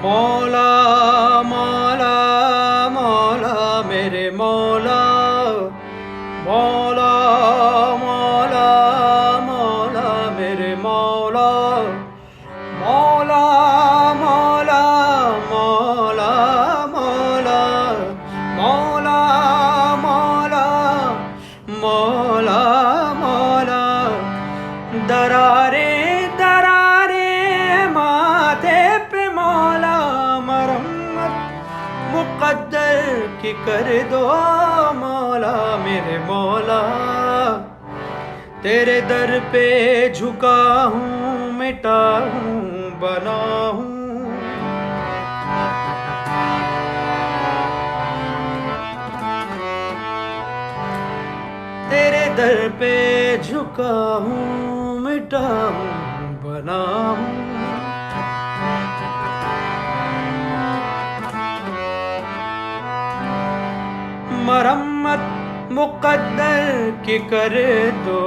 मौला मौला मौला मेरे मौला, मौला मौला मौला मेरे मौला, मौला मौला मौला मौला, मौला मौला मौला मौला। दरारे दरारे माथे पे मौला, मरम्मत मुक़द्दर की कर दो मौला मेरे मौला। तेरे दर पे झुका हूँ, मिटा हूँ, बना हूँ। तेरे दर पे झुका हूँ, मिटा हूँ, बना हूँ। मरम्मत मुक़द्दर की कर दो